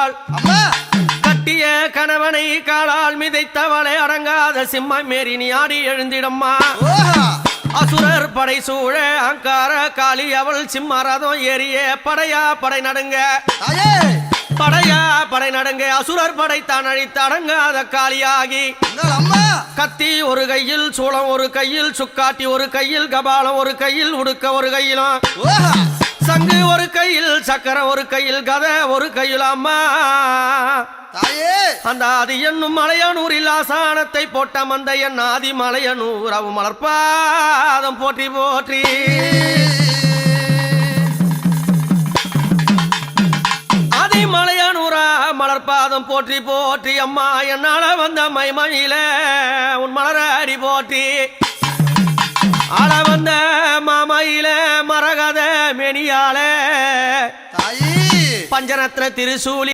அழுவாள். கட்டிய கணவனை காலால் மிதைத்தவளை அடங்காத சிம்மம் மேறி நீ ஆடி எழுந்திடம்மா. அசுரர் படை சூழ அங்கார காளி அவள் சிம்மரதம் ஏறிய படையா படை நடுங்க. படையா படை நடுங்க. அசுரர் படை தான் அழித்து அடங்காத காளியாகி கத்தி ஒரு கையில், சூளம் ஒரு கையில், சுக்காட்டி ஒரு கையில், கபாலம் ஒரு கையில், உடுக்க ஒரு கையிலும், சங்கு ஒரு கையில், சக்கரம் ஒரு கையில், கதை ஒரு கையில். அம்மா அந்த ஆதி என்னும் மலையனூரில் ஆசானத்தை போட்ட மந்த என் ஆதி மலையனூர் அவ மலர்பாதம் போற்றி போற்றி. ஆதி மலையனூரா மலர்பாதம் போற்றி போற்றி. அம்மா என்னால வந்த மைமணியில உன் மலர அடி போற்றி. ஆள வந்த மாமையில மரகத மெனியால பஞ்சரத்ன திருசூலி